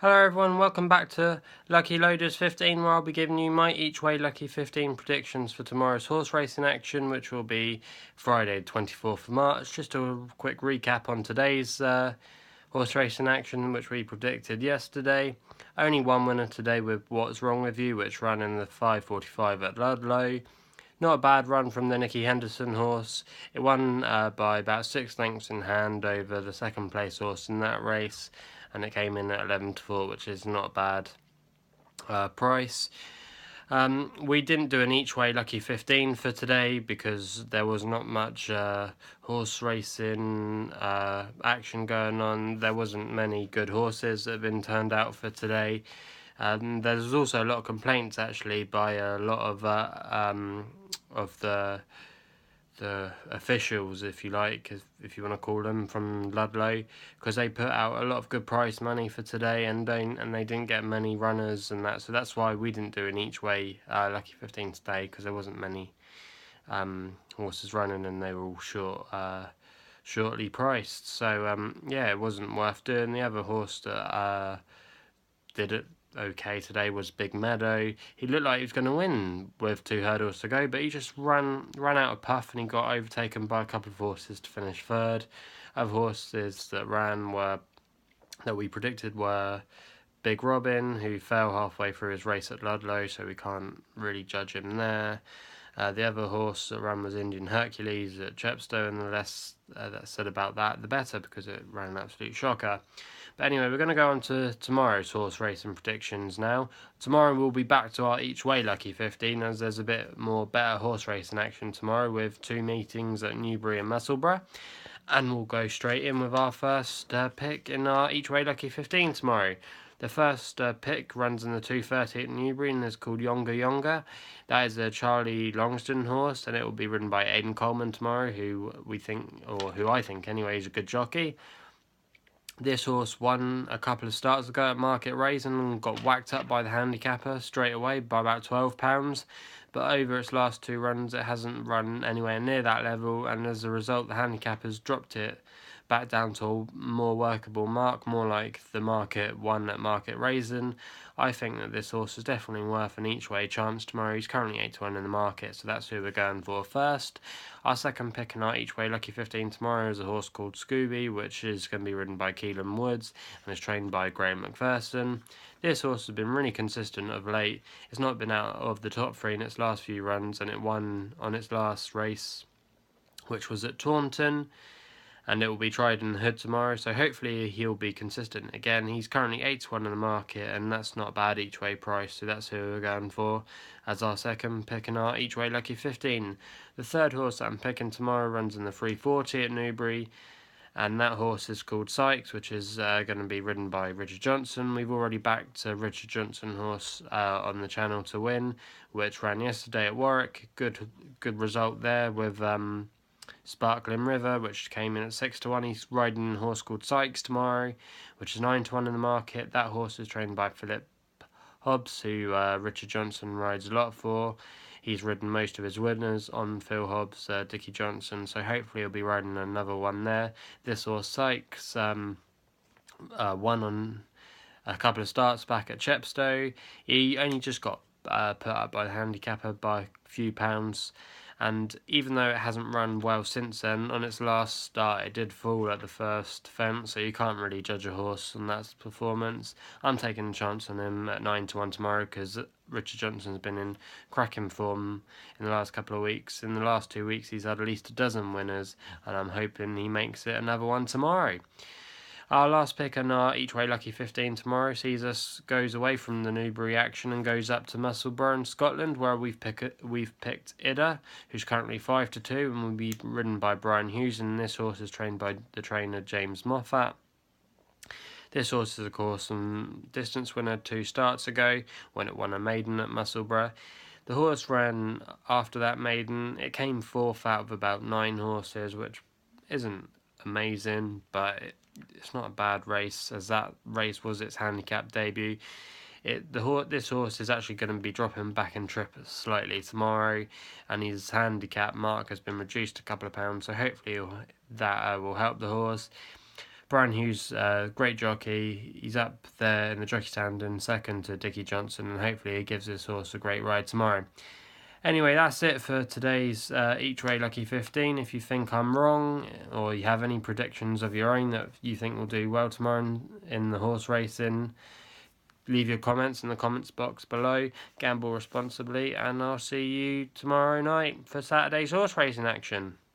Hello everyone, welcome back to Lucky Loaders 15, where I'll be giving you my each way Lucky 15 predictions for tomorrow's horse racing action, which will be Friday 24th of March. Just a quick recap on today's horse racing action, which we predicted yesterday. Only one winner today with What's Wrong With You, which ran in the 5:45 at Ludlow. Not a bad run from the Nicky Henderson horse. It won by about 6 lengths in hand over the second place horse in that race, and it came in at 11-4, which is not a bad price. We didn't do an each way lucky 15 for today because there was not much horse racing action going on. There wasn't many good horses that have been turned out for today. There's also a lot of complaints actually by a lot of the officials, if you like, if you want to call them, from Ludlow, because they put out a lot of good prize money for today and they didn't get many runners and that, so that's why we didn't do an each way lucky 15 today, because there wasn't many horses running and they were all shortly priced. So yeah, it wasn't worth doing. The other horse that did it okay today was Big Meadow. He looked like he was going to win with 2 hurdles to go, but he just ran out of puff and he got overtaken by a couple of horses to finish third. Other horses that we predicted were Big Robin, who fell halfway through his race at Ludlow, so we can't really judge him there. The other horse that ran was Indian Hercules at Chepstow, and the less that's said about that, the better, because it ran an absolute shocker. But anyway, we're going to go on to tomorrow's horse racing predictions now. Tomorrow we'll be back to our each way lucky 15, as there's a bit more better horse racing action tomorrow with 2 meetings at Newbury and Musselburgh. And we'll go straight in with our first pick in our each way lucky 15 tomorrow. The first pick runs in the 2:30 at Newbury and is called Tjongejonge. That is a Charlie Longston horse, and it will be ridden by Aidan Coleman tomorrow, who I think anyway, is a good jockey. This horse won a couple of starts ago at Market Rasen and got whacked up by the handicapper straight away by about £12. But over its last 2 runs, it hasn't run anywhere near that level, and as a result, the handicappers dropped it back down to a more workable mark, more like the market one at Market Rasen. I think that this horse is definitely worth an each way chance tomorrow. He's currently 8-1 in the market, so that's who we're going for first. Our second pick in our each way lucky 15 tomorrow is a horse called Scooby, which is going to be ridden by Keelan Woods and is trained by Graham McPherson. This horse has been really consistent of late. It's not been out of the top 3 in its last few runs, and it won on its last race, which was at Taunton, and it will be tried in the hood tomorrow, so hopefully he'll be consistent again. He's currently 8-1 in the market, and that's not a bad each way price, so that's who we're going for as our second pick in our each way lucky 15. The third horse that I'm picking tomorrow runs in the 3:40 at Newbury, and that horse is called Sykes, which is going to be ridden by Richard Johnson. We've already backed a Richard Johnson horse on the channel to win, which ran yesterday at Warwick. Good result there with Sparkling River, which came in at 6-1. He's riding a horse called Sykes tomorrow, which is 9-1 in the market. That horse is trained by Philip Hobbs, who Richard Johnson rides a lot for. He's ridden most of his winners on Phil Hobbs, Dickie Johnson, so hopefully he'll be riding another one there. This horse, Sykes, won on a couple of starts back at Chepstow. He only just got put up by the handicapper by a few pounds, and even though it hasn't run well since then, on its last start it did fall at the first fence, so you can't really judge a horse on that performance. I'm taking a chance on him at 9-1 tomorrow because Richard Johnson's been in cracking form in the last couple of weeks. In the last 2 weeks he's had at least a dozen winners, and I'm hoping he makes it another one tomorrow. Our last pick on our each way lucky 15 tomorrow sees us goes away from the Newbury action and goes up to Musselburgh in Scotland, where we've picked Idder, who's currently 5-2 and will be ridden by Brian Hughes, and this horse is trained by the trainer James Moffat. This horse is, of course, some distance winner 2 starts ago when it won a maiden at Musselburgh. The horse ran after that maiden. It came 4th out of about 9 horses, which isn't amazing, but it's not a bad race, as that race was its handicap debut. This horse is actually going to be dropping back in trip slightly tomorrow, and his handicap mark has been reduced a couple of pounds, so hopefully that will help the horse. Brian Hughes, great jockey. He's up there in the jockey stand in second to Dickie Johnson, and hopefully he gives this horse a great ride tomorrow. Anyway, that's it for today's Each Way Lucky 15. If you think I'm wrong, or you have any predictions of your own that you think will do well tomorrow in the horse racing, leave your comments in the comments box below. Gamble responsibly, and I'll see you tomorrow night for Saturday's horse racing action.